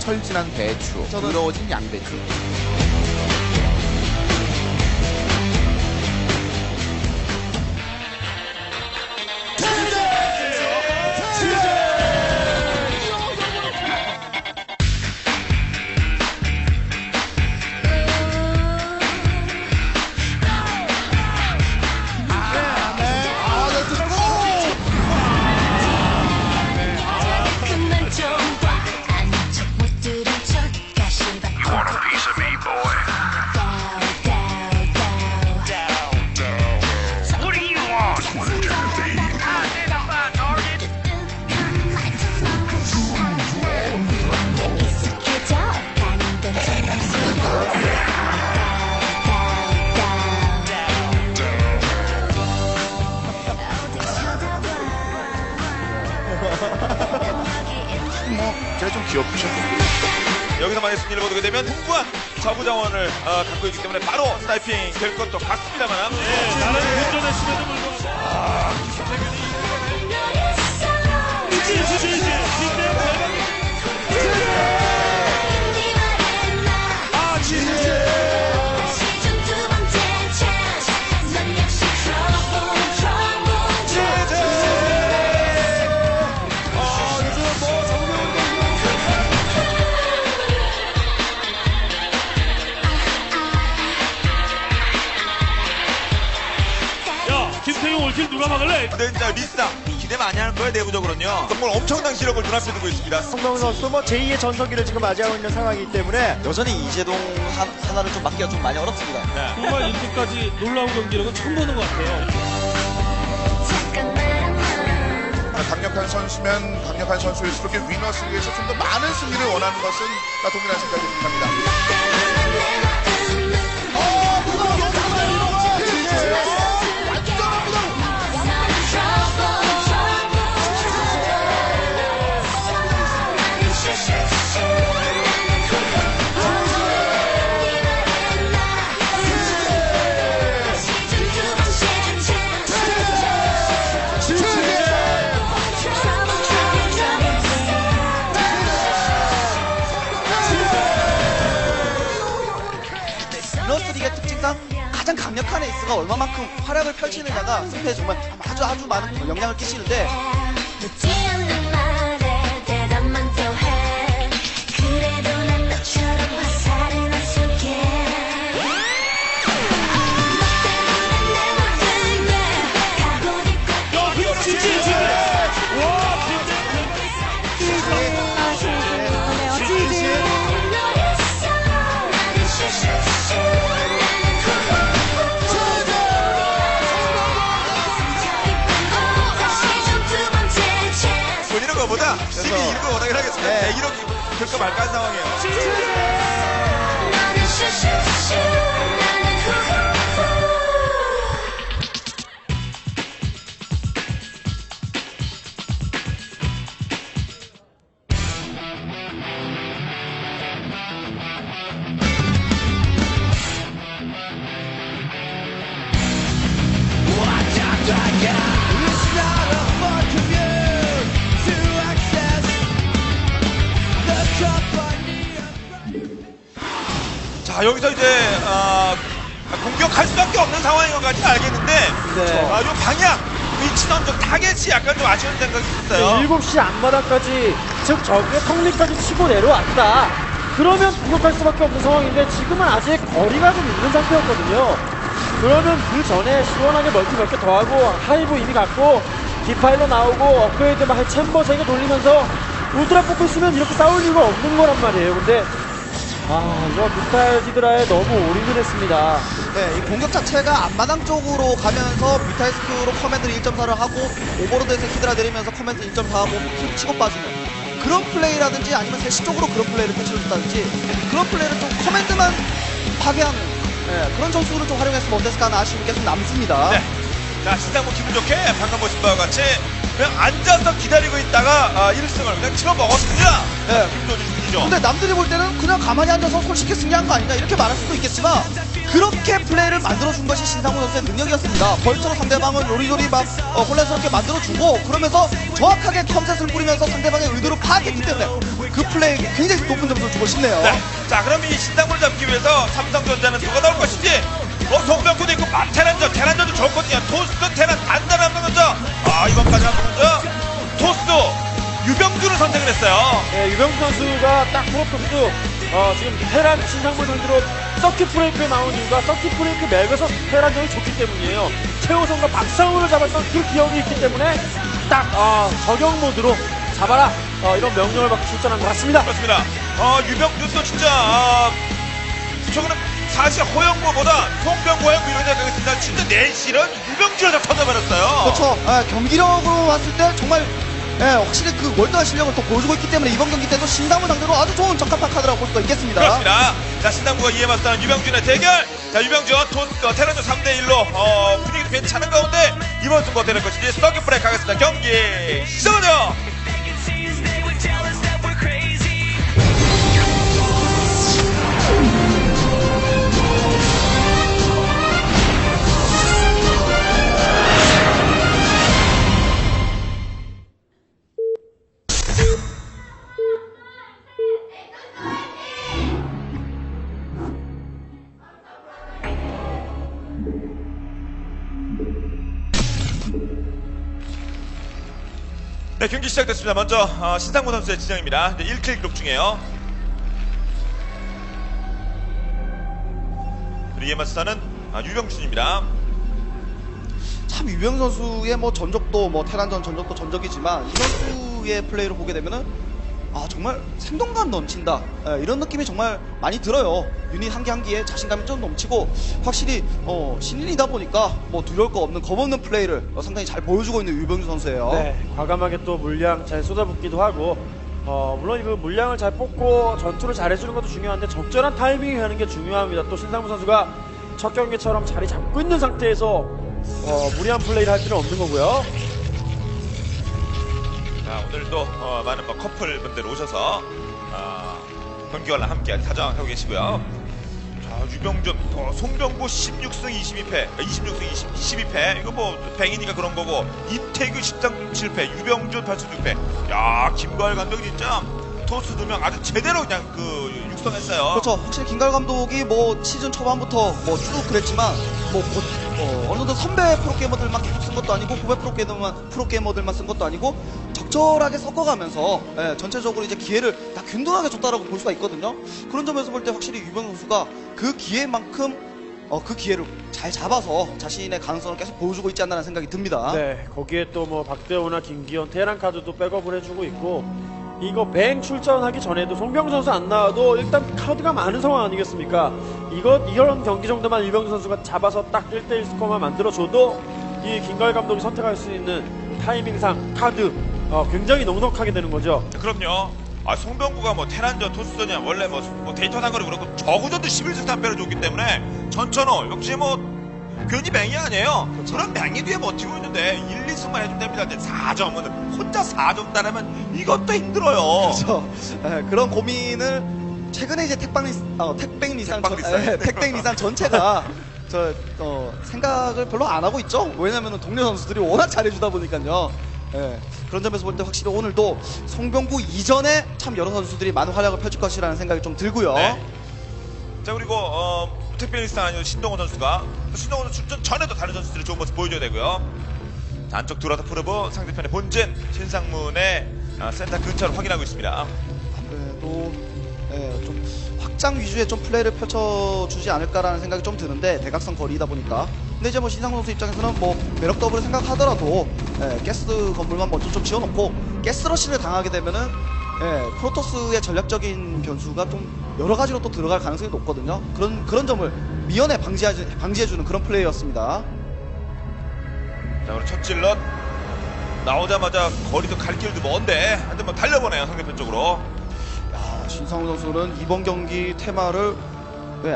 철진한 배추, 부드러워진 양배추. 제가 좀 귀엽죠. 여기서 만약 승리를 거두게 되면 풍부한 저구 자원을 갖고 있기 때문에 바로 스나이핑 될 것도 같습니다만. 네, 나는 운전했음에도 불구하고 김태용 올킬 누가 막을래? 근데 진짜 리스당 기대 많이 하는 거예요. 내부적으로는요. 정말 엄청난 기록을 눈앞에 두고 있습니다. 성명 선수 제2의 전성기를 지금 맞이하고 있는 상황이기 때문에 여전히 이재동 하나를 좀 막기가 좀 많이 어렵습니다. 정말 이렇게까지 놀라운 경기력은 처음 보는 것 같아요. 강력한 선수면 강력한 선수일수록 위너스 위해서 좀 더 많은 승리를 원하는 것은 동일한 생각이 듭니다. 위너스리그의 특징상 가장 강력한 에이스가 얼마만큼 활약을 펼치느냐가 승패에 정말 아주 많은 영향을 끼치는데 본인은 것보다 12위를 원하긴 하겠습니다. 네. 100위로 될까 말까 한 상황이에요. 자, 여기서 이제 공격할 수밖에 없는 상황인 것 같지는 알겠는데 요 방향, 위치 선정, 타겟이 약간 좀 아쉬운 생각이 있어요. 7시 앞마당까지 즉 적의 턱리까지 치고 내려왔다. 그러면 공격할 수밖에 없는 상황인데 지금은 아직 거리가 좀 있는 상태였거든요. 그러면 그 전에 시원하게 멀티 몇 개 더하고 하이브 이미 갔고 디파일러 나오고 업그레이드 막 챔버 3개 돌리면서 울트라 뽑고 있으면 이렇게 싸울 이유가 없는 거란 말이에요. 근데 이거 뮤탈 히드라에 너무 올인을 했습니다. 네, 이 공격 자체가 앞마당 쪽으로 가면서 뮤탈스크로 커맨드를 1.4를 하고 오버로드에서 히드라 내리면서 커맨드 1.4하고 치고 빠지는 그런 플레이라든지 아니면 대시 쪽으로 그런 플레이를 펼쳐줬다든지 그런 플레이를 좀 커맨드만 파괴하는 그런 전술을 좀 활용했으면 어땠을까 하는 아쉬움이 계속 남습니다. 네. 자, 시상 뭐 기분 좋게 방금 보신 바와 같이 그냥 앉아서 기다리고 있다가 1승을 그냥 치러먹었습니다. 네. 김도준 승리죠. 근데 남들이 볼 때는 그냥 가만히 앉아서 손쉽게 승리한 거 아닌가 이렇게 말할 수도 있겠지만 그렇게 플레이를 만들어준 것이 신상무 선수의 능력이었습니다. 벌처로 상대방을 요리조리 막 혼란스럽게 만들어주고 그러면서 정확하게 컴셋을 뿌리면서 상대방의 의도를 파악했기 때문에 그 플레이에 굉장히 높은 점수를 주고 싶네요. 네. 자, 그럼 이 신상문을 잡기 위해서 삼성전자는 누가 나올 것인지. 송병구도 있고 테란전도 좋거든요. 토스, 테란 단단한 먼저. 이번까지 한 번 먼저. 토스 유병주를 선택을 했어요. 네, 유병수 선수가 딱 프로토스 지금 테란 신상문 상대로 서킷 브레이크에 나온 이유가 서킷 브레이크 맵에서 테란전이 좋기 때문이에요. 최호선과 박상우를 잡았던 그 기억이 있기 때문에 딱 적용 모드로 잡아라 이런 명령을 받고 출전한 것 같습니다. 그렇습니다. 유병주도 진짜 저거는 사실 호영무보다 송병구 호영무 이런 생각했습니다. 진짜 내실은 유병주를 다 터져버렸어요. 그렇죠. 경기력으로 봤을 때 정말 확실히 그 월드한 실력을 또 보여주고 있기 때문에 이번 경기 때도 신상무 상대로 아주 좋은 적합한 카드라고 볼 수가 있겠습니다. 그렇습니다. 자, 신상무가 이에 맞서는 유병준의 대결. 자, 유병준 테란전 3대1로 분위기도 괜찮은 가운데 이번 승부 어떻게 될 것인지 서킷 브레이크 하겠습니다. 경기 시작하죠. 네, 경기 시작됐습니다. 먼저 신상무 선수의 지정입니다. 1킬 기록 중이에요. 그리고 이에 맞서는 유병준입니다. 참 유병 선수의 뭐 전적도 뭐 테란전 전적도 전적이지만 이 선수의 플레이를 보게 되면은 정말 생동감 넘친다 이런 느낌이 정말 많이 들어요. 유닛 한 개 한 개에 자신감이 좀 넘치고 확실히 신인이다 보니까 뭐 두려울 거 없는 겁없는 플레이를 상당히 잘 보여주고 있는 유병준 선수예요. 네, 과감하게 또 물량 잘 쏟아붓기도 하고 물론 그 물량을 잘 뽑고 전투를 잘 해주는 것도 중요한데 적절한 타이밍이 하는 게 중요합니다. 또 신상무 선수가 첫 경기처럼 자리 잡고 있는 상태에서 무리한 플레이를 할 필요는 없는 거고요. 자, 오늘도 많은 커플 분들 오셔서 경기와 함께 사정하고 계시고요. 자, 유병준, 송병구 16승 22패, 26승 22패. 이거 뭐 뱅이니까 그런 거고. 임태규 13승 7패, 유병준 8승 6패. 야, 김가을 감독이 진짜 토스 2명 아주 제대로 그냥 육성했어요. 그렇죠. 확실히 김가을 감독이 뭐 시즌 초반부터 뭐 쭉 그랬지만 어느 정도 선배 프로게이머들만 계속 쓴 것도 아니고 후배 프로게이머들만 쓴 것도 아니고 적절하게 섞어가면서 전체적으로 이제 기회를 다 균등하게 줬다라고 볼 수가 있거든요. 그런 점에서 볼 때 확실히 유병 선수가 그 기회만큼 그 기회를 잘 잡아서 자신의 가능성을 계속 보여주고 있지 않나라는 생각이 듭니다. 네, 거기에 또 뭐 박대호나 김기현, 테란 카드도 백업을 해주고 있고 이거 뱅 출전하기 전에도 송병구 선수 안 나와도 일단 카드가 많은 상황 아니겠습니까? 이런 경기 정도만 유병준 선수가 잡아서 딱 1대1 스코어만 만들어줘도 이 김가을 감독이 선택할 수 있는 타이밍상 카드 굉장히 넉넉하게 되는 거죠. 그럼요. 송병구가 뭐 테란전, 토스전이야 원래 뭐 데이터 상거리 그렇고 저구전도 11승 3패를 줬기 때문에 전천후 역시 뭐 괜히 맹이 아니에요. 그런 맹이 뒤에 버티고 있는데 1, 2승만 해주면 됩니다. 4점은 혼자 4점 따라면 이것도 힘들어요. 그렇죠. 그런 고민을 최근에 이제 택뱅리산 전체가 생각을 별로 안 하고 있죠. 왜냐면은 동료 선수들이 워낙 잘해주다 보니까요. 그런 점에서 볼 때 확실히 오늘도 송병구 이전에 참 여러 선수들이 많은 활약을 펼칠 것이라는 생각이 좀 들고요. 네. 자, 그리고 택배리스탄 아니고 신동훈 선수가 신동훈 선수 출전 전에도 다른 선수들이 좋은 모습 보여줘야 되고요. 자, 안쪽 들어와서 푸르브 상대편의 본진 신상문의 센터 근처를 확인하고 있습니다. 아무래도 좀 확장 위주의 좀 플레이를 펼쳐주지 않을까라는 생각이 좀 드는데 대각선 거리이다 보니까 근데 이제 뭐 신상문 선수 입장에서는 뭐 매력 더블을 생각하더라도 가스 건물만 먼저 좀 지어놓고 가스러시를 당하게 되면은 프로토스의 전략적인 변수가 좀 여러 가지로 또 들어갈 가능성이 높거든요. 그런 점을 미연에 방지해주는 그런 플레이였습니다. 자, 우리 첫 질럿 나오자마자 거리도 갈 길도 먼데 한 대만 달려보네요 상대편 쪽으로. 신상훈 선수는 이번 경기 테마를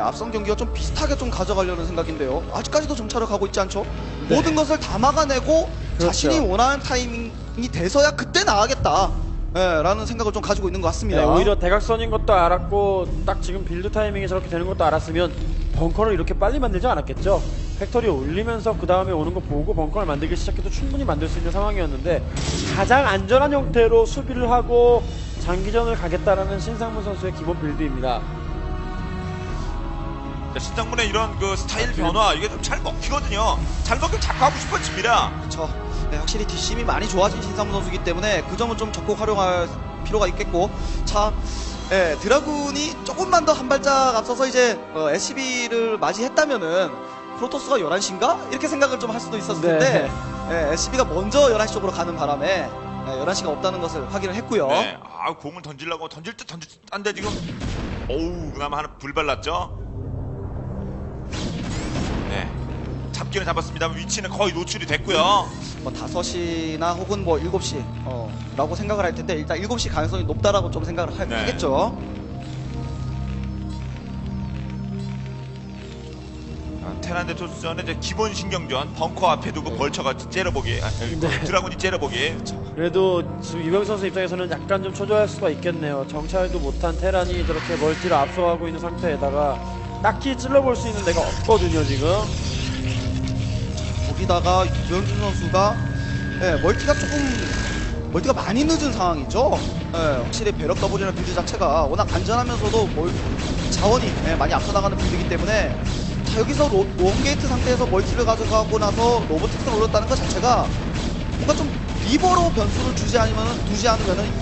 앞선 경기와 좀 비슷하게 좀 가져가려는 생각인데요. 아직까지도 정찰을 가고 있지 않죠? 네. 모든 것을 다 막아내고 그렇죠. 자신이 원하는 타이밍 돼서야 그때 나가겠다. 예, 라는 생각을 좀 가지고 있는 것 같습니다. 네, 오히려 대각선인 것도 알았고 딱 지금 빌드 타이밍이 저렇게 되는 것도 알았으면 벙커를 이렇게 빨리 만들지 않았겠죠. 팩토리 올리면서 그 다음에 오는 거 보고 벙커를 만들기 시작해도 충분히 만들 수 있는 상황이었는데 가장 안전한 형태로 수비를 하고 장기전을 가겠다라는 신상문 선수의 기본 빌드입니다. 신상문의 이런 그 스타일 변화 이게 좀 잘 먹히거든요. 잘 먹히면 자꾸 하고 싶어집니다. 그렇죠. 네, 확실히 뒷심이 많이 좋아진 신상문 선수이기 때문에 그 점은 좀 적극 활용할 필요가 있겠고, 자, 예, 드라군이 조금만 더 한 발짝 앞서서 이제 SCB를 맞이했다면은 프로토스가 11시인가? 이렇게 생각을 좀 할 수도 있었을 텐데 예, SCB가 먼저 11시 쪽으로 가는 바람에 11시가 없다는 것을 확인을 했고요. 네. 아, 공을 던지려고 던질 듯 한데 지금 어우, 그나마 하나 불발랐죠. 네. 잡기는 잡았습니다. 위치는 거의 노출이 됐고요. 뭐 5시나 혹은 뭐 7시 라고 생각을 할 텐데 일단 7시 가능성이 높다라고 좀 생각을 네. 하겠죠. 테란데 토스전의 이제 기본 신경전 벙커 앞에 두고 벌처가 째려보기, 드라군이 째려보기. 그래도 지금 유병 선수 입장에서는 약간 좀 초조할 수가 있겠네요. 정찰도 못한 테란이 저렇게 멀티를 앞서가고 있는 상태에다가 딱히 찔러볼 수 있는 데가 없거든요 지금. 거기다가 유병준 선수가 멀티가 많이 늦은 상황이죠. 확실히 배럭 더블이라는 빌드 자체가 워낙 안전하면서도 자원이 많이 앞서나가는 빌드이기 때문에 자, 여기서 원게이트 상태에서 멀티를 가져가고 나서 로보틱스를 올렸다는 것 자체가 뭔가 좀 리버로 변수를 두지 않으면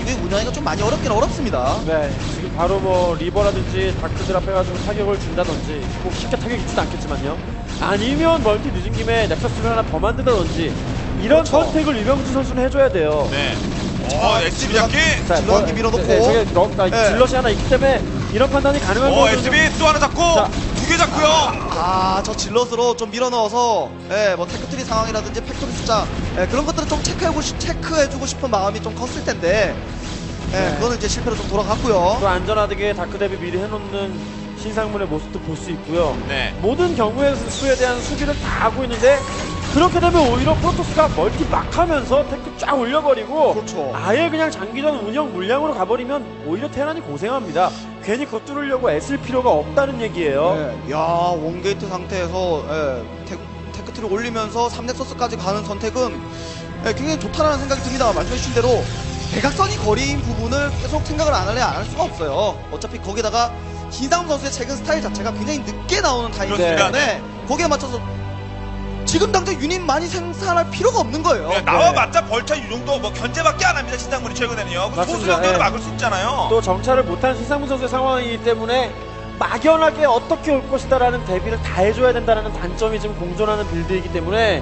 이게 운영하기가 좀 많이 어렵습니다. 네, 지금 바로 뭐 리버라든지 다크드랍 해가지고 타격을 준다든지 꼭 쉽게 타격이 있지는 않겠지만요. 아니면 멀티 늦은 김에 넥서스를 하나 더 만든다든지 이런 그렇죠. 선택을 유병준 선수는 해줘야 돼요. 네. 자, SB 잡기. 자, 질럿 밀어놓고. 저게 질럿이 하나 있기 때문에 이런 판단이 가능한 거거든요. SB 또 하나 잡고 자. 2개 잡고요. 저 질럿으로 좀 밀어넣어서 뭐 테크트리 상황이라든지 팩토리 숫자 그런 것들을 좀 체크해주고 싶은 마음이 좀 컸을 텐데 그거는 이제 실패로 좀 돌아갔고요. 또 안전하게 다크 대비 미리 해놓는 신상문의 모습도 볼 수 있고요. 네. 모든 경우의 수에 대한 수비를 다 하고 있는데 그렇게 되면 오히려 프로토스가 멀티 막 하면서 테크 쫙 올려버리고 그렇죠. 아예 그냥 장기전 운영 물량으로 가버리면 오히려 테란이 고생합니다. 괜히 그거 뚫으려고 애쓸 필요가 없다는 얘기예요. 야, 원게이트 상태에서 테크트리 올리면서 3넥서스까지 가는 선택은 굉장히 좋다라는 생각이 듭니다. 말씀해주신 대로 대각선이 거리인 부분을 계속 생각을 안 할 수가 없어요. 어차피 거기다가 신상훈 선수의 최근 스타일 자체가 굉장히 늦게 나오는 타이밍이기 그렇습니다. 때문에 거기에 맞춰서 지금 당장 유닛 많이 생산할 필요가 없는 거예요. 네, 나와봤자 벌처 이 정도 뭐 견제밖에 안 합니다. 신상문이 최근에는요. 그 맞습니다. 소수 경기를 네. 막을 수 있잖아요. 또 정찰을 못한 신상문 선수의 상황이기 때문에 막연하게 어떻게 올 것이다라는 대비를 다 해줘야 된다는 단점이 지금 공존하는 빌드이기 때문에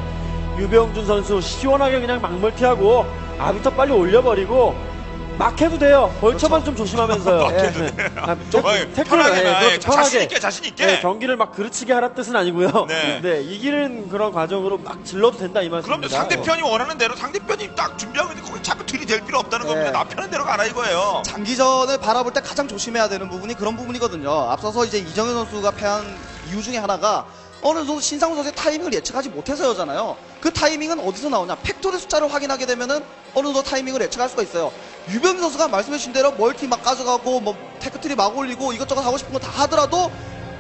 유병준 선수 시원하게 그냥 막멀티하고 아비터 빨리 올려버리고 막 해도 돼요. 벌처만 좀 조심하면서요. 막 해도 돼요. 편하게, 자신 있게. 경기를 막 그르치게 하라 뜻은 아니고요. 네. 이기는 그런 과정으로 막 질러도 된다 이 말씀입니다. 그럼요. 상대편이 원하는 대로 상대편이 딱 준비하고 있는데 거기 자꾸 들이댈 필요 없다는 겁니다. 나 편한 대로 가라 이거예요. 장기전을 바라볼 때 가장 조심해야 되는 부분이 그런 부분이거든요. 앞서서 이제 이정현 선수가 패한 이유 중에 하나가 어느 정도 신상훈 선수의 타이밍을 예측하지 못해서잖아요. 그 타이밍은 어디서 나오냐? 팩토리 숫자를 확인하게 되면은 어느 정도 타이밍을 예측할 수가 있어요. 유병민 선수가 말씀해주신 대로 멀티 막 가져가고 뭐 테크트리 막 올리고 이것저것 하고 싶은 거 다 하더라도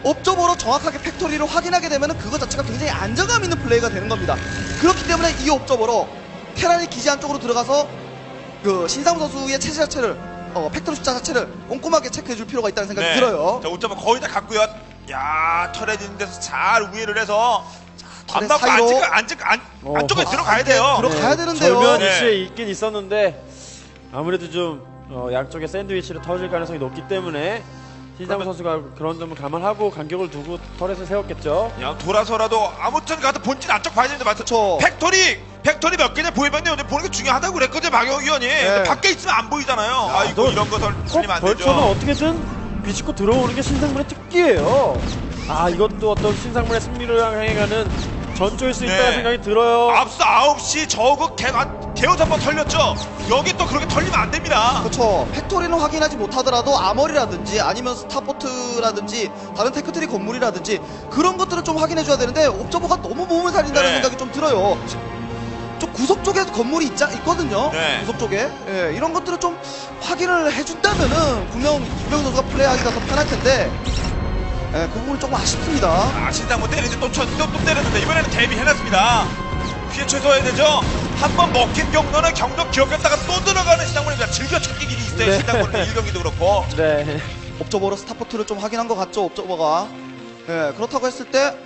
업적으로 정확하게 팩토리를 확인하게 되면은 그것 자체가 굉장히 안정감 있는 플레이가 되는 겁니다. 그렇기 때문에 이 업적으로 테란이 기지안 쪽으로 들어가서 그 신상훈 선수의 체제 자체를 팩토리 숫자 자체를 꼼꼼하게 체크해줄 필요가 있다는 생각이 들어요. 자, 5점은 거의 다 갔고요. 야, 털에 있는 데서 잘 우회를 해서 안 받고 사이로. 안쪽에 들어가야 돼요. 들어가야 되는데요. 절묘한 네. 이슈에 있긴 있었는데 아무래도 좀 양쪽에 샌드위치를 터질 가능성이 높기 때문에 신상훈 선수가 그런 점을 감안하고 간격을 두고 터렛을 세웠겠죠. 그냥 돌아서라도 아무튼 가도 본진 안쪽 봐야 되는데 맞죠? 그쵸. 팩토리 몇 개냐 보이면 보는 게 중요하다고 그랬거든요. 박영욱 의원이. 근데 밖에 있으면 안 보이잖아요. 아이고 너 이런 거 틀리면 안 되죠. 벌처는 어떻게든 비집고 들어오는 게 신상문의 특기예요. 이것도 어떤 신상문의 승리를 향해 가는 전조일 수 있다는 생각이 들어요. 앞서 9시 저거 개옷 한번 털렸죠? 여기 또 그렇게 털리면 안 됩니다. 그렇죠. 팩토리는 확인하지 못하더라도 아머리라든지 아니면 스타포트라든지 다른 테크트리 건물이라든지 그런 것들을 좀 확인해줘야 되는데 옵저버가 너무 몸을 살린다는 네. 생각이 좀 들어요. 좀 구석 쪽에 건물이 있거든요. 네. 구석 쪽에. 예, 이런 것들을 좀 확인을 해준다면은 분명 유병 선수가 플레이하기가 더 편할 텐데, 예, 그 부분이 조금 아쉽습니다. 아, 신상문 때리는데 또 때렸는데 이번에는 대비해놨습니다. 피해 최소화해야 되죠. 한 번 먹힌 경로는 경로 기억했다가 또 들어가는 신상문입니다. 즐겨찾기 길이 있어요. 네. 신상문은 1경기도 그렇고. 네. 옵저버로 스타포트를 좀 확인한 것 같죠, 옵저버가. 예, 그렇다고 했을 때,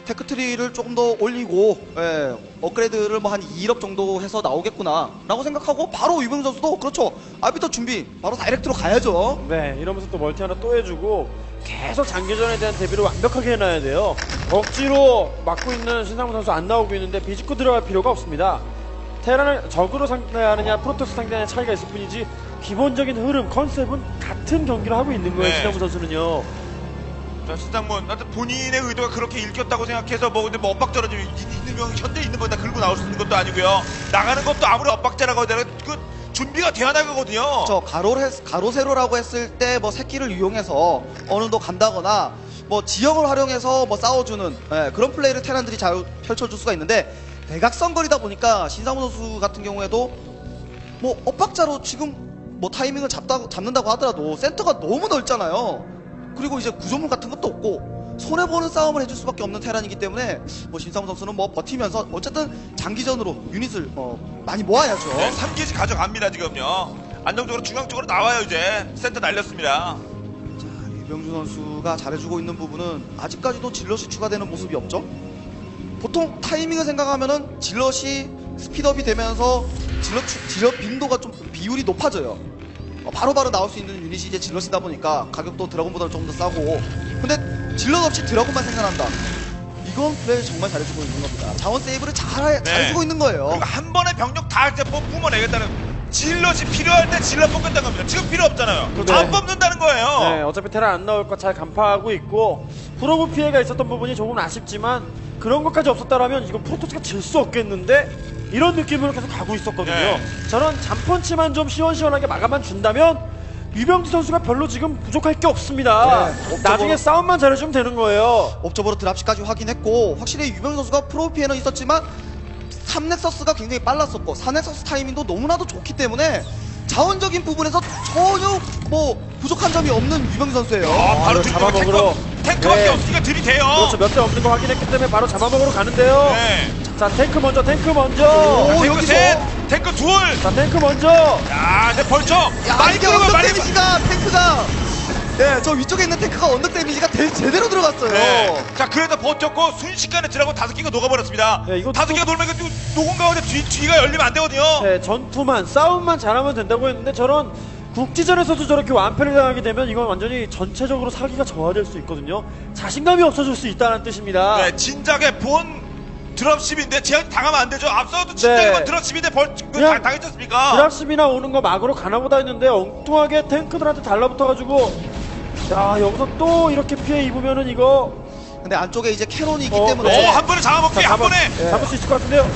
테크트리를 조금 더 올리고, 예, 업그레이드를 뭐 한 2업 정도 해서 나오겠구나, 라고 생각하고, 바로 유병 선수도, 그렇죠. 아비터 준비, 바로 다이렉트로 가야죠. 네, 이러면서 또 멀티 하나 또 해주고 계속 장기전에 대한 대비를 완벽하게 해놔야 돼요. 억지로 막고 있는 신상문 선수 안 나오고 있는데 비집고 들어갈 필요가 없습니다. 테란을 적으로 상대하느냐 프로토스 상대하느냐 차이가 있을 뿐이지 기본적인 흐름, 컨셉은 같은 경기를 하고 있는 거예요. 네. 신상문 선수는요. 자, 신상문, 본인의 의도가 그렇게 읽혔다고 생각해서 근데 엇박자로 있는 경 현재 있는 거다 긁고 나올 수 있는 것도 아니고요. 나가는 것도 아무리 엇박자라고 하더라도 준비가 돼야 나가거든요. 저 가로 세로라고 했을 때 뭐 새끼를 이용해서 어느 정도 간다거나 뭐 지형을 활용해서 뭐 싸워주는, 예, 그런 플레이를 테란들이 잘 펼쳐줄 수가 있는데, 대각선 거리다 보니까 신상문 선수 같은 경우에도 뭐 엇박자로 지금 뭐 타이밍을 잡는다고 하더라도 센터가 너무 넓잖아요. 그리고 이제 구조물 같은 것도 없고 손해보는 싸움을 해줄 수밖에 없는 테란이기 때문에 뭐 신상문 선수는 뭐 버티면서 어쨌든 장기전으로 유닛을 많이 모아야죠. 네, 3기지 가져갑니다, 지금요. 안정적으로 중앙 쪽으로 나와요, 이제. 센터 날렸습니다. 유병준 선수가 잘해주고 있는 부분은 아직까지도 질럿이 추가되는 모습이 없죠. 보통 타이밍을 생각하면은 질럿이 스피드업이 되면서 질럿 빈도가 좀 비율이 높아져요. 바로바로 나올 수 있는 유닛이 이제 질럿이다 보니까 가격도 드래곤보다는 조금 더 싸고, 근데 질럿 없이 드래곤만 생산한다. 이건 플레이 정말 잘해주고 있는 겁니다. 자원 세이브를 잘해주고 있는 거예요. 그리고 한 번에 병력 다 이제 뿜어내겠다는, 질럿이 필요할 때 질럿 뽑겠다는 겁니다. 지금 필요 없잖아요. 네. 안 뽑는다는 거예요. 네, 어차피 테란 안 나올 거 잘 간파하고 있고 프로브 피해가 있었던 부분이 조금 아쉽지만 그런 것까지 없었다라면 이건 프로토스가 질 수 없겠는데 이런 느낌으로 계속 가고 있었거든요. 네. 저런 잠펀치만 좀 시원시원하게 마감만 준다면 유병지 선수가 별로 지금 부족할 게 없습니다. 네, 나중에 싸움만 잘해주면 되는 거예요. 옵저버로 드랍시까지 확인했고, 확실히 유병준 선수가 프로 피해는 있었지만 3넥서스가 굉장히 빨랐었고 4넥서스 타이밍도 너무나도 좋기 때문에 자원적인 부분에서 전혀 뭐 부족한 점이 없는 유병준 선수예요. 바로 이거 잡아먹으러. 탱크밖에 네. 없으니까 들이대요. 그렇죠. 몇 대 없는 거 확인했기 때문에 바로 잡아먹으러 가는데요. 네. 자, 탱크 먼저. 오, 탱크 여기서. 셋, 탱크 둘. 자, 탱크 먼저. 야, 이제 벌쩍. 야, 많이 이게 끌어가, 언덕 많이 데미지가 탱크가, 네, 저 위쪽에 있는 탱크가 언덕 데미지가 제대로 들어갔어요. 네. 자, 그래도 버텼고 순식간에 드라곤 5개가 녹아버렸습니다. 네, 이것도- 5개가 녹으면 이거 녹은 가운데 뒤가 열리면 안 되거든요. 네, 전투만, 싸움만 잘하면 된다고 했는데 저런 국지전에서도 저렇게 완패를 당하게 되면 이건 완전히 전체적으로 사기가 저하될 수 있거든요. 자신감이 없어질 수 있다는 뜻입니다. 네, 진작에 본 드랍십인데 제한 당하면 안 되죠. 앞서도 진작에 네. 본 드랍십인데 그냥 당했지 않습니까? 드랍십이나 오는 거 막으로 가나보다 했는데 엉뚱하게 탱크들한테 달라붙어가지고 야, 여기서 또 이렇게 피해 입으면은 이거 근데 안쪽에 이제 캐논이 있기 어, 때문에 한 번에 잡아먹기, 한 번에. 잡을 수 있을 것 같은데요.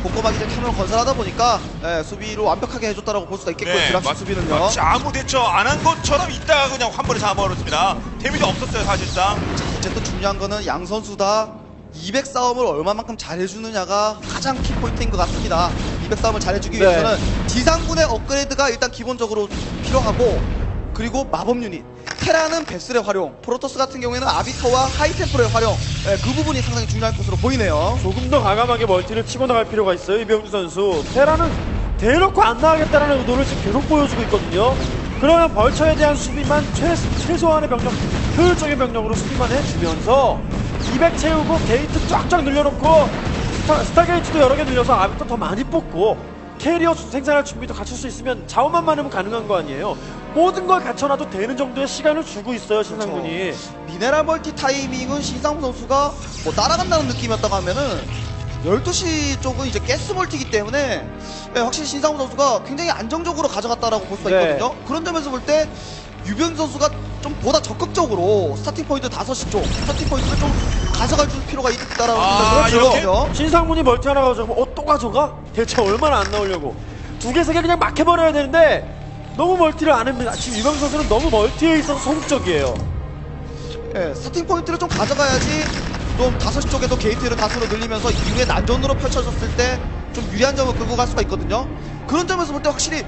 꼼꼼하게 이제 캐논을 건설하다 보니까, 예, 수비로 완벽하게 해줬다라고 볼 수가 있겠고요. 드랍십 수비는요. 마치 아무 대처 안 한 것처럼 있다가 그냥 한 번에 잡아버렸습니다. 데미지 없었어요, 사실상. 어쨌든 중요한 거는 양 선수 다 200 싸움을 얼마만큼 잘해주느냐가 가장 키포인트인 것 같습니다. 200 싸움을 잘해주기 네. 위해서는 지상군의 업그레이드가 일단 기본적으로 필요하고, 그리고 마법 유닛, 테라는 베슬의 활용, 프로토스 같은 경우에는 아비터와 하이템플의 활용, 예, 그 부분이 상당히 중요할 것으로 보이네요. 조금 더 과감하게 멀티를 치고 나갈 필요가 있어요. 이병주 선수. 테라는 대놓고 안 나가겠다는 의도를 지금 계속 보여주고 있거든요. 그러면 벌처에 대한 수비만 최소한의 병력, 효율적인 병력으로 수비만 해주면서 200 채우고 게이트 쫙쫙 늘려놓고 스타게이트도 여러 개 늘려서 아비터 더 많이 뽑고 캐리어 생산할 준비도 갖출 수 있으면 자원만 많으면 가능한 거 아니에요. 모든 걸 갖춰놔도 되는 정도의 시간을 주고 있어요, 신상군이. 미네랄 멀티 타이밍은 신상훈 선수가 뭐 따라간다는 느낌이었다고 하면은 12시 쪽은 이제 가스 멀티이기 때문에, 예, 확실히 신상훈 선수가 굉장히 안정적으로 가져갔다라고 볼 수가 네. 있거든요. 그런 점에서 볼 때 유병 선수가 좀 보다 적극적으로 스타팅 포인트 5시 쪽 스타팅 포인트를 좀 가져갈 필요가 있다라고 생각이 이렇게? 들거든요. 신상문이 멀티 하나 가져가면 또 가져가? 대체 얼마나 안 나오려고. 2개, 3개 그냥 막 해버려야 되는데 너무 멀티를 안 합니다. 지금 유병 선수는 너무 멀티에 있어서 소극적이에요. 예, 스타팅 포인트를 좀 가져가야지 좀 5시 쪽에도 게이트를 다수로 늘리면서 이후에 난전으로 펼쳐졌을 때 좀 유리한 점을 끌고 갈 수가 있거든요. 그런 점에서 볼 때 확실히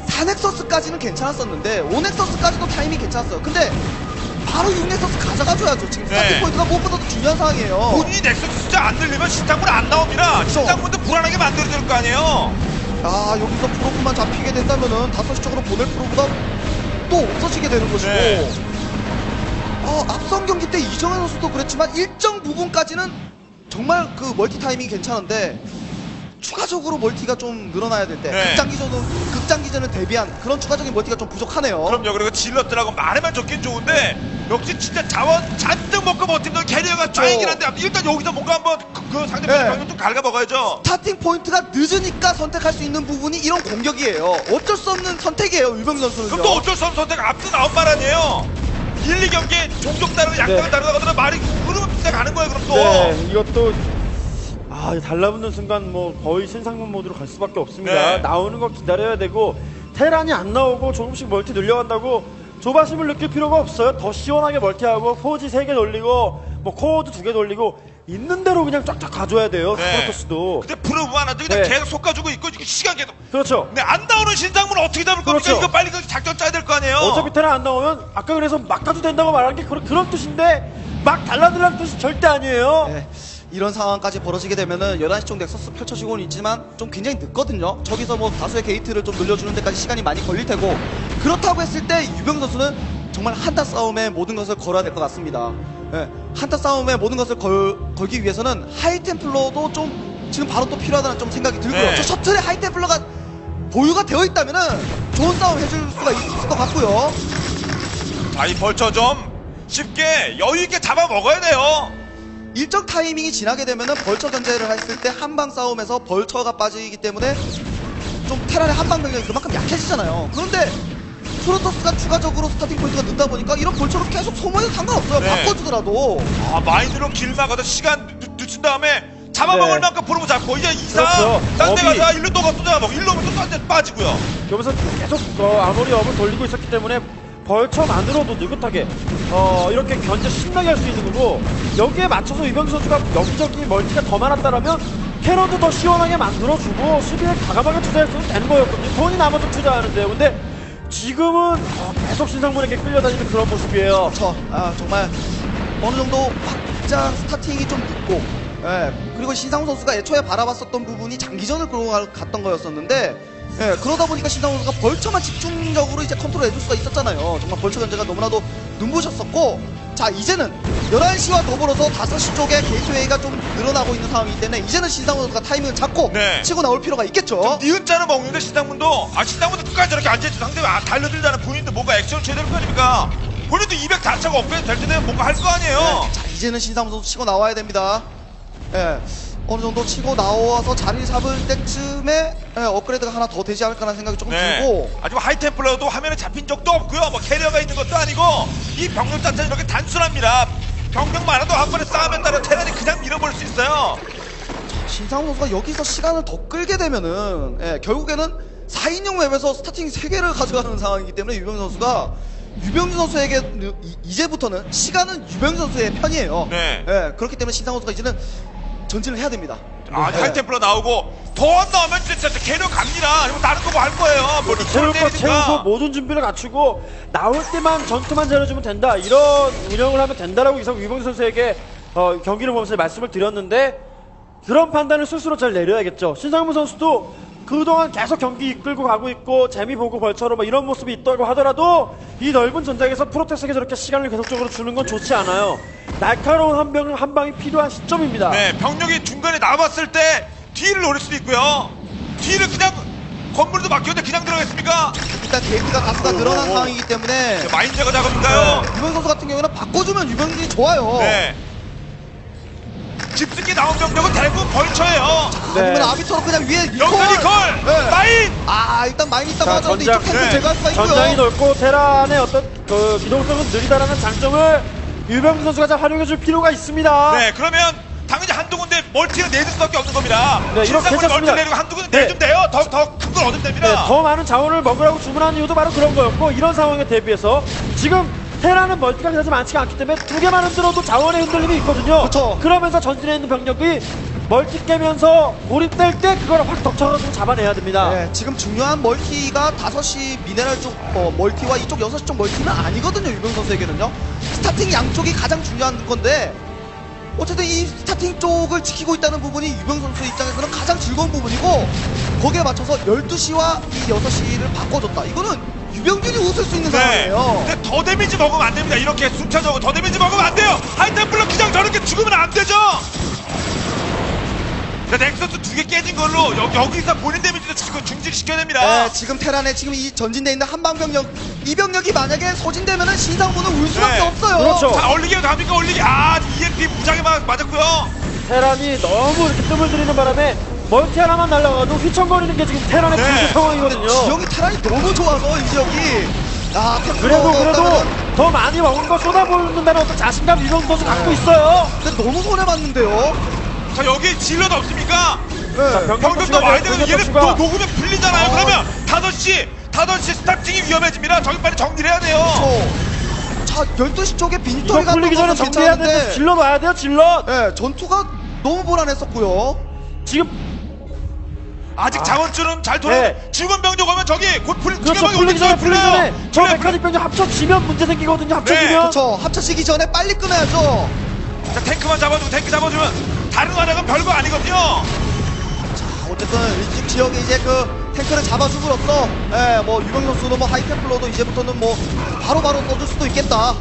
4넥서스까지는 괜찮았었는데 5넥서스까지도 타이밍이 괜찮았어요. 근데 바로 6넥서스 가져가줘야죠. 지금 스타팅 네. 포인트가 무엇보다도 중요한 상황이에요. 본인이 넥서스 숫자 안 늘리면 신상문 안 나옵니다. 그렇죠. 신상문도 불안하게 만들어야 될 거 아니에요. 아, 여기서 프로브만 잡히게 된다면은 5시 쪽으로 보낼 프로브가 또 없어지게 되는 것이고. 네. 앞선 경기 때 이정현 선수도 그랬지만 일정 부분까지는 정말 그 멀티 타이밍이 괜찮은데 추가적으로 멀티가 좀 늘어나야 될 때 네. 극장기전을 대비한 그런 추가적인 멀티가 좀 부족하네요. 그럼요. 그리고 질럿들하고 말에만 적긴 좋은데 역시 진짜 자원 잔뜩 먹고 버티는 캐리어가 짱이긴 한데 일단 여기서 뭔가 한번 그 상대편의 네. 방금 좀 갉아먹어야죠. 스타팅 포인트가 늦으니까 선택할 수 있는 부분이 이런 공격이에요. 어쩔 수 없는 선택이에요, 유병 선수는요. 그럼 또 어쩔 수 없는 선택 앞서 나온 말 아니에요. 1, 2경기에 종족 다르고 양상은 네. 다르다고 말이 흐르면 진짜 가는 거예요. 그럼 또. 네, 이것도 달라붙는 순간 뭐 거의 신상문 모드로 갈 수밖에 없습니다. 네. 나오는 거 기다려야 되고 테란이 안 나오고 조금씩 멀티 늘려간다고 조바심을 느낄 필요가 없어요. 더 시원하게 멀티하고 포지 3개 돌리고 뭐 코어도 2개 돌리고 있는 대로 그냥 쫙쫙 가줘야 돼요. 스포터스도. 근데 프로브만 하죠. 그냥 네. 계속 솎아주고 있고 시간 계속. 그렇죠. 근데 안 나오는 신상문 어떻게 잡을 겁니까? 그렇죠. 이거 빨리 그 작전 짜야 될 거 아니에요. 어차피 테란 안 나오면 아까 그래서 막 가도 된다고 말한 게 그런 뜻인데 막 달라들라는 뜻이 절대 아니에요. 네, 이런 상황까지 벌어지게 되면은 11시 쪽 넥서스 펼쳐지고는 있지만 좀 굉장히 늦거든요. 저기서 뭐 다수의 게이트를 좀 늘려주는 데까지 시간이 많이 걸릴 테고, 그렇다고 했을 때 유병 선수는 정말 한타 싸움에 모든 것을 걸어야 될 것 같습니다. 네, 한타 싸움에 모든 것을 걸기 위해서는 하이템플러도 좀 지금 바로 또 필요하다는 좀 생각이 들고요. 네. 저 셔틀에 하이템플러가 보유가 되어 있다면은 좋은 싸움 해줄 수가 있을 것 같고요. 자, 이 벌처 좀 쉽게 여유 있게 잡아 먹어야 돼요. 일정 타이밍이 지나게 되면은 벌처 견제를 했을 때 한방 싸움에서 벌처가 빠지기 때문에 좀 테란의 한방 병력이 그만큼 약해지잖아요. 그런데 프로토스가 추가적으로 스타팅 포인트가 늦다 보니까 이런 벌처로 계속 소모해도 상관없어요. 네. 바꿔주더라도. 마인드로 길 막아서 시간 늦춘 다음에 잡아먹을 네. 만큼 프로브 잡고 이제 이상 그렇죠. 딴 데 업이- 가자 일로 또 가서 잡아먹고 일로 오면 또 딴 데 빠지고요. 여기서 계속 아무리 업을 돌리고 있었기 때문에 벌처만으로도 느긋하게 이렇게 견제 신나게 할 수 있는 거고, 여기에 맞춰서 유병 선수가 여기저기 멀티가 더 많았다라면 캐런도 더 시원하게 만들어주고 수비에 과감하게 투자했으면 되는 거였거든요. 돈이 남아서 투자하는데요. 근데 지금은 계속 신상문에게 끌려다니는 그런 모습이에요. 정말 어느 정도 확장 스타팅이 좀 늦고, 그리고 신상훈 선수가 애초에 바라봤었던 부분이 장기전을 끌고 갔던 거였었는데, 그러다 보니까 신상훈 선수가 벌처만 집중적으로 이제 컨트롤 해줄 수가 있었잖아요. 정말 벌처 견제가 너무나도 눈부셨었고, 자, 이제는 11시와 더불어서 5시 쪽에 게이트웨이가 좀 늘어나고 있는 상황이기 때문에 이제는 신상훈 선수가 타이밍을 잡고 네. 치고 나올 필요가 있겠죠. 니은자는 먹는데 신상문도 신상문도 끝까지 저렇게 앉아있지 상대가 달려들자는 본인도 뭔가 액션을 쳐야 될 거 아닙니까? 본인도 200 자체가 업그레이드 될 텐데 뭔가 할 거 아니에요. 자, 이제는 신상훈 선수 치고 나와야 됩니다. 어느 정도 치고 나와서 자리를 잡을 때쯤에 업그레이드가 하나 더 되지 않을까라는 생각이 조금 들고, 아직 하이템플러도 화면에 잡힌 적도 없고요. 뭐 캐리어가 있는 것도 아니고 이 병력 자체는 이렇게 단순합니다. 병력 많아도 한 번에 싸우면 따라 테란이 그냥 밀어버릴 수 있어요. 신상훈 선수가 여기서 시간을 더 끌게 되면은 결국에는 4인용 맵에서 스타팅 3개를 가져가는 상황이기 때문에 유병준 선수가 유병준 선수에게 이제부터는 시간은 유병준 선수의 편이에요. 네. 그렇기 때문에 신상훈 선수가 이제는 전진을 해야 됩니다. 하이템플러 나오고 더 안 나오면 진짜 캐리어 갑니다. 그리고 다른 거 뭐 할 거예요. 뭐 채울 리콜 거 채우고 때리든가. 모든 준비를 갖추고 나올 때만 전투만 잘해주면 된다, 이런 운영을 하면 된다라고 이상 유병준 선수에게 경기를 보면서 말씀을 드렸는데, 그런 판단을 스스로 잘 내려야겠죠. 신상문 선수도 그동안 계속 경기 이끌고 가고 있고 재미 보고 벌처로 뭐 이런 모습이 있다고 하더라도 이 넓은 전장에서 프로토스에게 저렇게 시간을 계속적으로 주는 건 좋지 않아요. 날카로운 한 방이 필요한 시점입니다. 네, 병력이 중간에 남았을 때 뒤를 노릴 수도 있고요. 뒤를 그냥 건물도 막혔는데 그냥 들어가겠습니까? 일단 게이트가 가수가 늘어난 상황이기 때문에 마인드가 작업인가요? 유병준 선수 같은 경우는 바꿔주면 유병준이 좋아요. 네. 집승기 나온 병력은 대부분 벌처예요. 아니면 아비터로 그냥 위에 여기서 니콜! 네. 마인! 일단 많이 있다고 자, 하더라도 전장, 이쪽 탱크 네. 제거할 수가 있고요. 전장이 넓고 테란의 어떤 그 기동성은 느리다라는 장점을 유병준 선수가 잘 활용해줄 필요가 있습니다. 네, 그러면 당연히 한두 군데 멀티가 내줄 수밖에 없는 겁니다. 네, 이렇게 신상문이 멀티 괜찮습니다. 내리고 한두 군데 네. 내주면 돼요. 더 큰 걸 얻으면 됩니다. 네, 더 많은 자원을 먹으라고 주문하는 이유도 바로 그런 거였고, 이런 상황에 대비해서 지금 테란은 멀티가 그다지 많지가 않기 때문에 2개만 흔들어도 자원의 흔들림이 있거든요. 그쵸. 그러면서 전진해 있는 병력이 멀티 깨면서 고립될 때 그걸 확 덮쳐가지고 잡아내야 됩니다. 네, 지금 중요한 멀티가 5시 미네랄 쪽 멀티와 이쪽 6시 쪽 멀티는 아니거든요. 유병 선수에게는요. 스타팅 양쪽이 가장 중요한 건데 어쨌든 이 스타팅 쪽을 지키고 있다는 부분이 유병 선수 입장에서는 가장 즐거운 부분이고 거기에 맞춰서 12시와 이 6시를 바꿔줬다. 이거는 유병준이 웃을 수 있는 상황이에요. 근데 더 데미지 먹으면 안 됩니다. 이렇게 순차적으로 더 데미지 먹으면 안 돼요. 하이템플러 그냥 저렇게 죽으면 안 되죠. 자, 넥서스 2개 깨진 걸로 여기서 본인 데미지도 지금 중지시켜야 됩니다. 네, 지금 테란에 지금 이 전진돼 있는 한방병력 이 병력이 만약에 소진되면은 신상문은 울 수밖에 네. 없어요. 그렇죠. 자, 얼리게 갑니까? 얼리게. EMP 무장에 맞았고요. 테란이 너무 이렇게 뜸을 들이는 바람에 멀티 하나만 날아가도 휘청거리는 게 지금 테란의 네. 불리 상황이거든요. 지형이 테란이 너무 좋아서 이 지역이 그래도 없다면은 더 많이 먹은 거 쏟아부는다는 어떤 자신감 유병 선수 갖고 있어요. 근데 너무 손해봤는데요. 자, 여기 질러도 없습니까? 네. 병력도 와야 되는데 얘는 추가. 녹으면 풀리잖아요. 그러면 5시 스타팅이 위험해집니다. 저기 빨리 정리를 해야 돼요. 자 12시 쪽에 이거 빈털이 같은 풀리기 전에 거는 정리해야 되는데 괜찮은데 질러 놔야 돼요. 질러. 네, 전투가 너무 불안했었고요. 지금 아직 자원줄은 잘 돌아. 네. 죽은 병력 오면 저기 곧 그렇죠. 풀리기 전에 저 메카닉 병력 합쳐지면 문제 생기거든요. 합쳐지면. 그렇죠. 합쳐지기 전에 빨리 끊어야죠. 자, 탱크만 잡아주고 탱크 잡아주면 다른 나라는 별거 아니거든요. 어쨌든 이 지역에 이제 그 탱크를 잡아줌으로써 뭐 유병 선수는 뭐 하이템플러도 이제부터는 뭐 바로바로 써줄 수도 있겠다.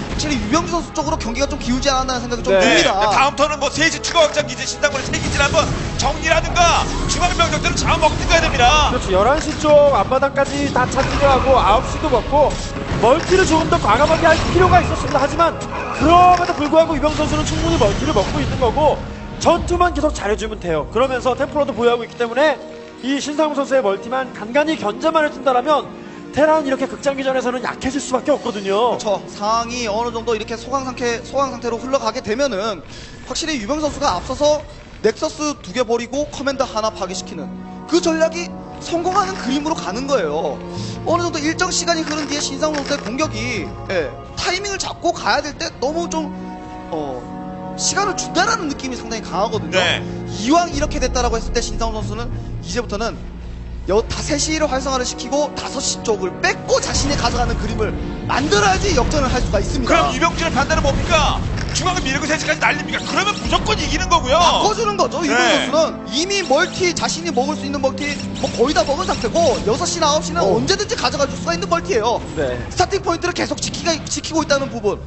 확실히 유병 선수 쪽으로 경기가 좀 기울지 않았나는 생각이 좀 네. 듭니다. 다음 턴은 뭐 3시 추가 확장 기지 신당문에 3기지를 한번 정리라든가 중앙 병력들을 잡아먹는 거야 됩니다. 그렇죠. 11시 쪽 앞바닥까지 다 차지를 하고 9시도 먹고 멀티를 조금 더 과감하게 할 필요가 있었습니다. 하지만 그럼에도 불구하고 유병 선수는 충분히 멀티를 먹고 있는 거고 전투만 계속 잘해주면 돼요. 그러면서 템플러도 보유하고 있기 때문에 이 신상무 선수의 멀티만 간간히 견제만 해준다라면 테란 이렇게 극장기전에서는 약해질 수밖에 없거든요. 저 상황이 어느 정도 이렇게 소강 상태로 흘러가게 되면은 확실히 유병 선수가 앞서서 넥서스 2개 버리고 커맨더 하나 파괴시키는 그 전략이 성공하는 그림으로 가는 거예요. 어느 정도 일정 시간이 흐른 뒤에 신상훈 선수의 공격이 타이밍을 잡고 가야 될 때 너무 좀 시간을 준다라는 느낌이 상당히 강하거든요. 네. 이왕 이렇게 됐다라고 했을 때 신상훈 선수는 이제부터는 3시를 활성화를 시키고 5시 쪽을 뺏고 자신이 가져가는 그림을 만들어야지 역전을 할 수가 있습니다. 그럼 유병준의 판단은 뭡니까? 중앙을 밀고 3시까지 날립니까? 그러면 무조건 이기는 거고요. 바꿔주는 거죠. 유병 네. 선수는 이미 멀티 자신이 먹을 수 있는 멀티 뭐 거의 다 먹은 상태고 6시나 9시는 언제든지 가져가 줄 수가 있는 멀티예요. 네. 스타팅 포인트를 계속 지키고 있다는 부분,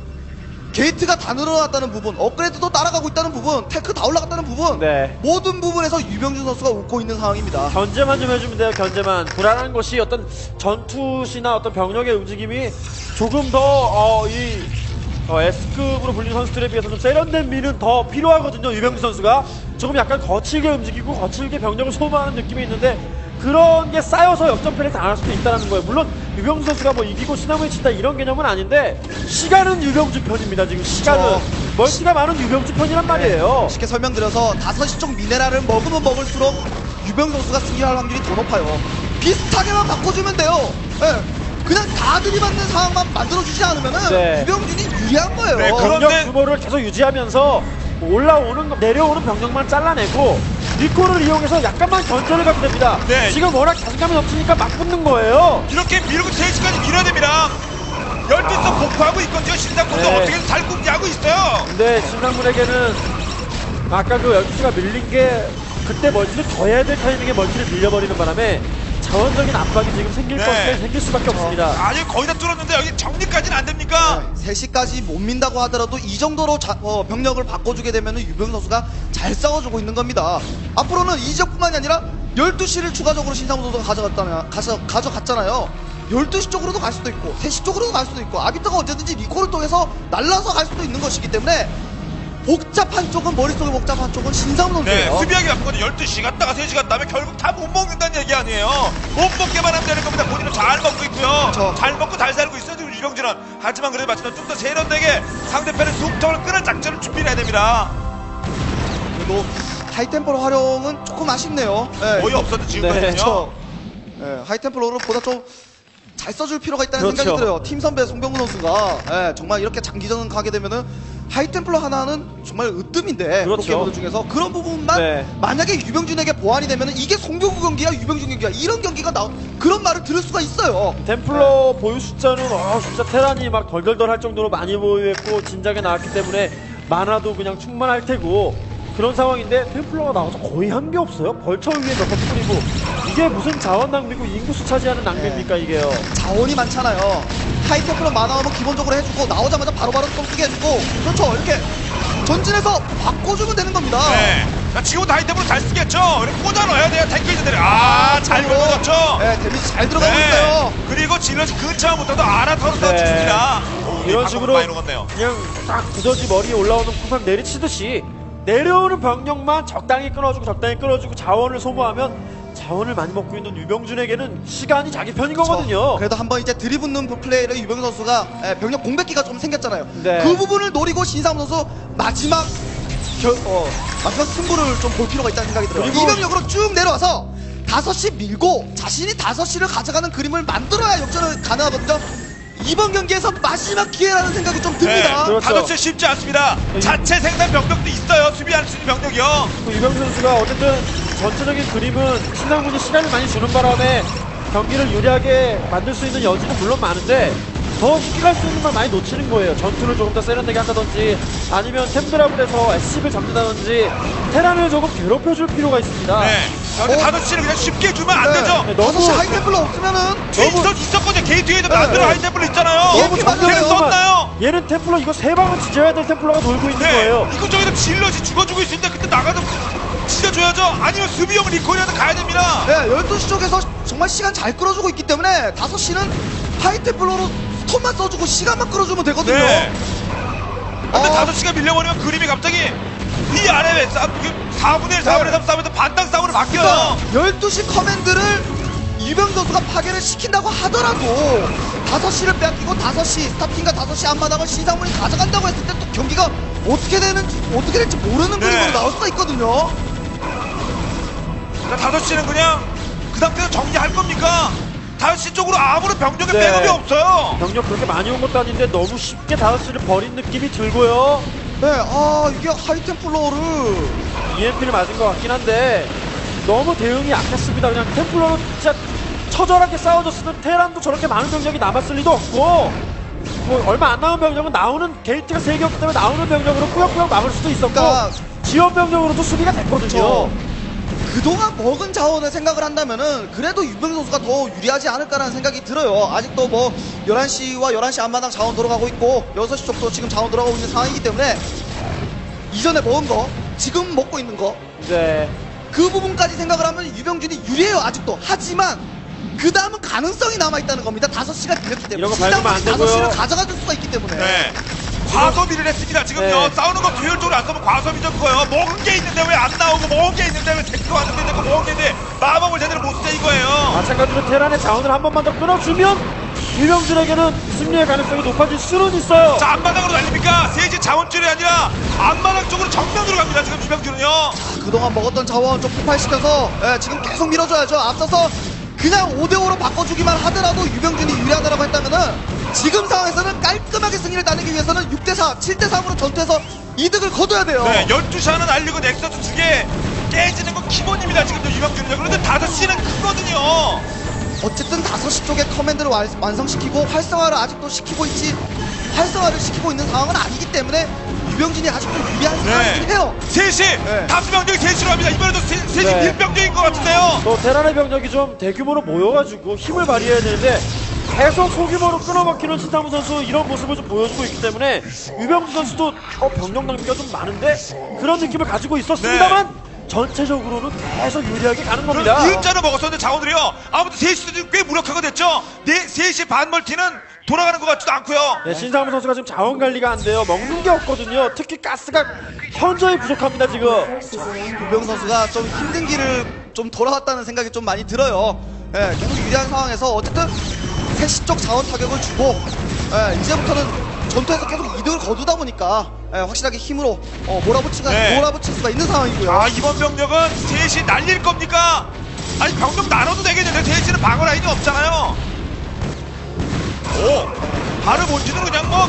게이트가 다 늘어났다는 부분, 업그레이드도 따라가고 있다는 부분, 테크 다 올라갔다는 부분, 네. 모든 부분에서 유병준 선수가 웃고 있는 상황입니다. 견제만 좀 해주면 돼요. 견제만. 불안한 것이 어떤 전투시나 어떤 병력의 움직임이 조금 더 S급으로 불리는 선수들에 비해서 좀 세련된 미는 더 필요하거든요. 유병준 선수가 조금 약간 거칠게 움직이고 거칠게 병력을 소모하는 느낌이 있는데 그런 게 쌓여서 역전패를 당할 수도 있다는 거예요. 물론 유병준 선수가 뭐 이기고 시나무에 친다 이런 개념은 아닌데 시간은 유병준 편입니다. 지금 시간은 그렇죠. 멀티가 많은 유병준 편이란 말이에요. 쉽게 설명드려서 5시 쪽 미네랄을 먹으면 먹을수록 유병 선수가 승리할 확률이 더 높아요. 비슷하게만 바꿔주면 돼요. 그냥 다 들이받는 상황만 만들어주지 않으면은 네. 유병준이 유리한 거예요. 네, 그런- 병력 그런데- 규모를 계속 유지하면서 내려오는 병력만 잘라내고 리콜을 이용해서 약간만 견제를 가면 됩니다. 네. 지금 워낙 자신감이 넘치니까 막 붙는 거예요. 이렇게 밀고 3시까지 밀어야 됩니다. 12석 복구하고 있거든요. 신상문도 네. 어떻게든 잘 굽기하고 있어요. 근데 신상문에게는 아까 그 12시가 밀린 게 그때 멀티를 줘야 될 타이밍에 멀티를 밀려버리는 바람에 자원적인 압박이 지금 생길 수밖에 없습니다. 아니 거의 다 뚫었는데 여기 정리까지는 안 됩니까? 3시까지 못 민다고 하더라도 이 정도로 병력을 바꿔주게 되면 유병 선수가 잘 싸워주고 있는 겁니다. 앞으로는 이 지역뿐만이 아니라 12시를 추가적으로 신상훈 선수가 가져갔잖아요. 12시 쪽으로도 갈 수도 있고 3시 쪽으로도 갈 수도 있고 아비터가 언제든지 리콜을 통해서 날라서 갈 수도 있는 것이기 때문에 복잡한 쪽은 머릿속에 복잡한 쪽은 신상훈 네, 선수예요. 수비하기 바쁜 거는 12시 갔다가 3시 갔다 하면 결국 다 못 먹는다는 얘기 아니에요. 못 먹게만 하면 되는 겁니다. 본인은 잘 먹고 있고요. 그렇죠. 잘 먹고 잘 살고 있어요, 지금 유병준은. 하지만 그래도 마치면 좀 더 세련되게 상대편의 숨통을 끄는 작전을 준비를 해야 됩니다. 그래도 하이템포로 활용은 조금 아쉽네요. 거의 없었는데 지금까지는요. 그렇죠. 하이템플러로 보다 좀 잘 써줄 필요가 있다는 그렇죠. 생각이 들어요. 팀 선배 송병구 선수가 정말 이렇게 장기전 가게 되면은 하이템플러 하나는 정말 으뜸인데 그렇죠. 프로게이머들 중에서 그런 부분만 네. 만약에 유병준에게 보완이 되면은 이게 송병구 경기야 유병준 경기야 이런 경기가 그런 말을 들을 수가 있어요. 템플러 보유 숫자는 진짜 테란이 막 덜덜덜 할 정도로 많이 보유했고 진작에 나왔기 때문에 만화도 그냥 충만할 테고 그런 상황인데 템플러가 나와서 거의 한 게 없어요. 벌처 위에 몇 번 뿌리고 이게 무슨 자원 낭비고 인구수 차지하는 낭비입니까 이게요. 자원이 많잖아요. 하이템플러 만화하면 기본적으로 해주고 나오자마자 바로바로 또 쓰게 해주고 그렇죠. 이렇게 전진해서 바꿔주면 되는 겁니다. 네. 자, 지금 다이템으로 잘 쓰겠죠. 이렇게 꽂아 넣어야 돼요. 탱크 있는데. 잘 그리고, 걸어졌죠. 네, 데미지 잘 들어가고 있어요. 그리고 질럿이 근처부터도 알아서서 네. 죽습니다. 이런 식으로 많이 녹았네요. 그냥 딱 두더지 머리에 올라오는 구상 내리치듯이 내려오는 병력만 적당히 끊어주고 자원을 소모하면 자원을 많이 먹고 있는 유병준에게는 시간이 자기 편인 거거든요. 그래도 한번 이제 들이붙는 플레이를 유병 선수가 병력 공백기가 좀 생겼잖아요. 네. 그 부분을 노리고 신상훈 선수 마지막 승부를 좀 볼 필요가 있다는 생각이 들어요. 그리고- 이 병력으로 쭉 내려와서 5시 밀고 자신이 5시를 가져가는 그림을 만들어야 역전을 가능하거든요. 이번 경기에서 마지막 기회라는 생각이 좀 듭니다. 그렇죠. 다섯 시 쉽지 않습니다. 자체 생산 병력도 있어요. 수비할 수 있는 병력이요. 유병준 선수가 어쨌든 전체적인 그림은 신상훈이 시간을 많이 주는 바람에 경기를 유리하게 만들 수 있는 여지는 물론 많은데 더 쉽게 갈 수 있는 걸 많이 놓치는 거예요. 전투를 조금 더 세련되게 한다든지 아니면 템드랍을 해서 SCV를 잡는다든지 테란을 조금 괴롭혀줄 필요가 있습니다. 네. 근데 다섯 시는 그냥 쉽게 주면 안 되죠. 네, 너무 5시 하이템플러 없으면은 있었거든요. 게이트 뒤에도 만들어 네. 하이템플 있잖아요. 너무 걔는 잘해요. 썼나요? 얘는 템플러 이거 세 방은 지져야 될 템플러가 돌고 있는 네. 거예요. 이거 저기서 질럿이 죽어주고 있는데 그때 나가서 지져줘야죠. 아니면 수비형 리콜이라도 가야 됩니다. 네, 12시 쪽에서 정말 시간 잘 끌어주고 있기 때문에 5시는 하이템플러로 스톱만 써주고 시간만 끌어주면 되거든요. 네. 근데 어. 5시가 밀려버리면 그림이 갑자기 위 아래 4분의 1, 4분의 3 싸움에서 반당 싸움으로 바뀌어요. 그러니까 12시 커맨드를 유병 선수가 파괴를 시킨다고 하더라도 5시를 뺏기고 5시 스타팅과 5시 앞마당을 신상문이 가져간다고 했을 때 또 경기가 어떻게 될지 모르는 네. 그림으로 나올 수가 있거든요. 그러니까 5시는 그냥 그 상태에서 정리할 겁니까? 5시 쪽으로 아무런 병력의 네. 백업이 없어요. 병력 그렇게 많이 온 것도 아닌데 너무 쉽게 5시를 버린 느낌이 들고요. 네, 이게 하이템플러를 EMP를 맞은 것 같긴 한데 너무 대응이 약했습니다. 그냥 템플러로 진짜 처절하게 싸워줬으면 테란도 저렇게 많은 병력이 남았을 리도 없고 뭐 얼마 안 남은 병력은 나오는 게이트가 3개였기 때문에 나오는 병력으로 꾸역꾸역 막을 수도 있었고 그러니까 지원 병력으로도 수비가 됐거든요. 그동안 먹은 자원을 생각을 한다면은 그래도 유병 선수가 더 유리하지 않을까라는 생각이 들어요. 아직도 뭐 11시와 11시 앞마당 자원 돌아가고 있고 6시 쪽도 지금 자원 돌아가고 있는 상황이기 때문에 이전에 먹은 거 지금 먹고 있는 거 네. 그 부분까지 생각을 하면 유병준이 유리해요 아직도. 하지만 그 다음은 가능성이 남아있다는 겁니다. 5시가 밀렸기 때문에 이런 거 밟으면 안 되고요. 5시를 가져가줄 수가 있기 때문에 네. 과소비를 했습니다. 지금요. 네. 싸우는 거 효율적으로 안 써면 과소비죠 그거요. 먹은 게 있는데 왜 안 나오고 먹은 게 있는데 왜 탱크가 안 되고 먹은 게 있는데 마법을 제대로 못 쓰자 이거예요. 마찬가지로 테란의 자원을 한 번만 더 끊어주면 유병준에게는 승리의 가능성이 높아질 수는 있어요. 자, 앞마당으로 날립니까? 세지 자원줄이 아니라 앞마당 쪽으로 정면으로 갑니다. 지금 유병준은요. 그동안 먹었던 자원 좀 폭발시켜서 지금 계속 밀어줘야죠. 앞서서 그냥 5대5로 바꿔주기만 하더라도 유병준이 유리하다라고 했다면은 지금 상황에서는 깔끔하게 승리를 따내기 위해서는 6대4, 7대3으로 전투해서 이득을 거둬야 돼요. 네, 12시 하는 알리고 넥서스 2개 깨지는 건 기본입니다. 지금 유병준은요. 그런데 5시는 크거든요. 어쨌든 5시 쪽에 커맨드를 완성시키고 활성화를 아직도 시키고 있는 상황은 아니기 때문에 유병준이 아직도 유리한 상황이긴 해요. 3시! 네. 다수 병력이 3시로 합니다. 이번에도 3시 네. 밀병력인 것 같은데요. 또 테란의 병력이 좀 대규모로 모여가지고 힘을 발휘해야 되는데 계속 소규모로 끊어먹히는 신상무 선수 이런 모습을 좀 보여주고 있기 때문에 유병준 선수도 병력 낭비가 좀 많은데 그런 느낌을 가지고 있었습니다만 전체적으로는 계속 유리하게 가는 겁니다. 일자로 먹었었는데 자원들이요. 아무튼 3시도 꽤 무력화가 됐죠. 3시 반 멀티는 돌아가는 것 같지도 않고요. 네, 신상무 선수가 지금 자원 관리가 안 돼요. 먹는 게 없거든요. 특히 가스가 현저히 부족합니다 지금. 유병 선수가 좀 힘든 길을 좀 돌아왔다는 생각이 좀 많이 들어요. 계속 유리한 상황에서 어쨌든 3시 쪽 자원 타격을 주고 이제부터는 전투에서 계속 이득을 거두다 보니까 확실하게 힘으로 몰아붙일 수가 있는 상황이고요. 아, 이번 병력은 3시 날릴 겁니까? 아니 병력 나눠도 되겠는데 3시는 방어 라인이 없잖아요. 오, 바로 본진으로 그냥 뭐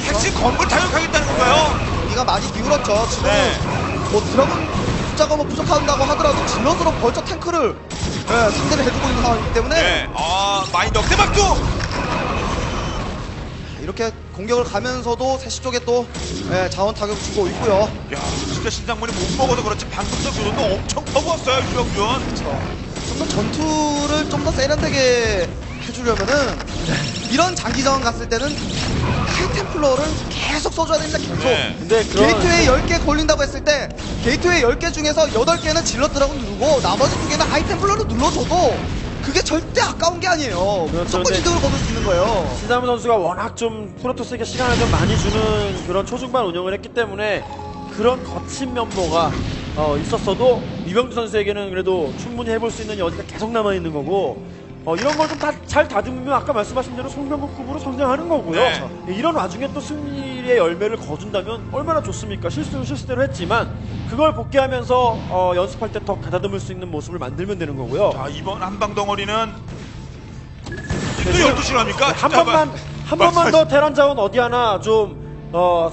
핵심 건물 타격하겠다는 건가요? 우리가 많이 기울었죠. 지금 네. 뭐 드라군 숫자가 뭐 부족한다고 하더라도 질럿으로 벌써 탱크를 상대를 해주고 있는 상황이기 때문에 네. 많이 넉대박도. 이렇게 공격을 가면서도 세시 쪽에 또 자원 타격 주고 있고요. 야, 진짜 신상문이 못 먹어도 그렇지 방금적 교전도 엄청 퍼부었어요 유병준. 좀 더 전투를 좀 더 세련되게 해주려면은 이런 장기전 갔을 때는 하이템플러를 계속 써줘야 됩니다. 계속. 네. 근데 그런 게이트웨이 10개 걸린다고 했을 때 게이트웨이 10개 중에서 8개는 질럿들하고 누르고 나머지 2개는 하이템플러로 눌러줘도 그게 절대 아까운 게 아니에요. 그렇죠. 무조건 근데 이득을 거둘 수 있는 거예요. 신상무 선수가 워낙 좀 프로토스에게 시간을 좀 많이 주는 그런 초중반 운영을 했기 때문에 그런 거친 면모가 있었어도 유병주 선수에게는 그래도 충분히 해볼 수 있는 여지가 계속 남아있는 거고 이런 걸 좀 잘 다듬으면 아까 말씀하신 대로 송병구급으로 성장하는 거고요. 네. 이런 와중에 또 승리의 열매를 거둔다면 얼마나 좋습니까? 실수는 실수대로 했지만 그걸 복귀하면서 연습할 때 더 가다듬을 수 있는 모습을 만들면 되는 거고요. 자, 이번 한방 덩어리는 또 지금 12시로 합니까? 한 번만 더 테란 자원 어디 하나 좀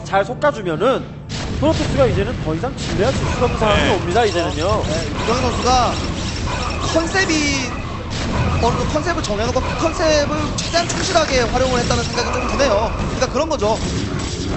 잘 솎아주면은 프로토스가 이제는 더 이상 신뢰할 수 없는 상황이 네. 옵니다. 이제는요. 유병현 선수가 컨셉을 정해놓고 그 컨셉을 최대한 충실하게 활용을 했다는 생각이 좀 드네요. 그러니까 그런 거죠.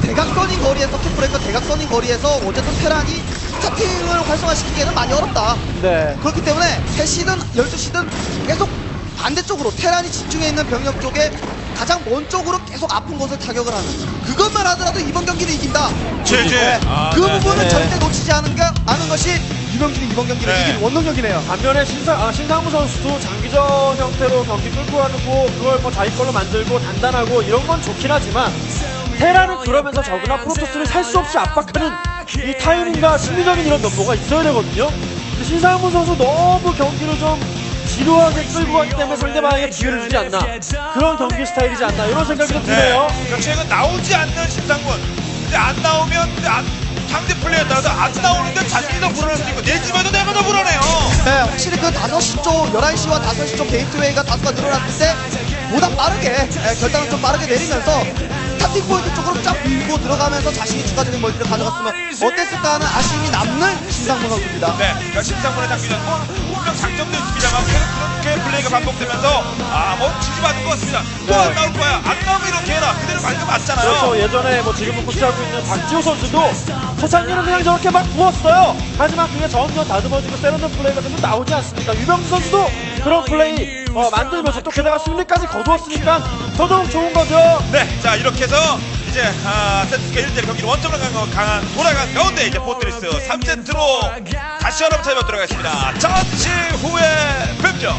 대각선인 거리에서 캡브레이커 대각선인 거리에서 어쨌든 테란이 스타팅을 활성화시키기에는 많이 어렵다. 네. 그렇기 때문에 3시든 12시든 계속 반대쪽으로 테란이 집중해 있는 병력 쪽에 가장 먼 쪽으로 계속 아픈 곳을 타격을 하는 그것만 하더라도 이번 경기를 이긴다. 제제. 네. 아, 그 네. 부분은 네. 절대 놓치지 않는 것이 유병준이 이번 경기를 네. 이길 원동력이네요. 반면에 신상무 선수도 장기전 형태로 경기 끌고 가고 그걸 뭐 자기 걸로 만들고 단단하고 이런 건 좋긴 하지만 테란은 그러면서 적으나 프로토스를 살 수 없이 압박하는 이 타이밍과 심리적인 이런 면모가 있어야 되거든요. 근데 신상무 선수 너무 경기를 좀 지루하게 끌고 가기 때문에 상대방에게 기회를 주지 않나 그런 경기 스타일이지 않나 이런 생각이 좀 드네요. 그러니까 최근 나오지 않는 신상문. 근데 안 나오면 상대 플레이에 따라서 안 나오는데 자신이 더 불안할 수 있고 내 집에도 내가 더 불안해요. 네, 확실히 그 5시 쪽, 11시와 5시 쪽 게이트웨이가 다수가 늘어났을 때 보다 빠르게 결단을 좀 빠르게 내리면서 스타팅 포인트 쪽으로 쫙 밀고 들어가면서 자신이 추가적인 멀티를 가져갔으면 어땠을까 하는 아쉬움이 남는 신상문 선수입니다. 네, 그러니까 신상문의 장기전 분명 장점도 있습니다만 계속 그렇게 플레이가 반복되면서 뭐 지지받은 것 같습니다. 또 안 나올 거야. 안 나오면 이렇게 해라. 그대로 말도 맞잖아요. 그렇죠. 예전에 뭐 지금은 코치하고 있는 박지호 선수도 초창기는 그냥 저렇게 막 부었어요. 하지만 그게 점점 다듬어지고 세련된 플레이가 계속 나오지 않습니까? 유병수 선수도 그런 플레이 만들면서 또 게다가 승리까지 거두었으니까 더더욱 좋은 거죠. 네, 자 이렇게 해서 이제 세트스가 1대1 경기를 원점으로 돌아간 가운데 이제 포트리스 3세트로 다시 여러분 찾아뵙도록 하겠습니다. 잠시 후에 뵙죠.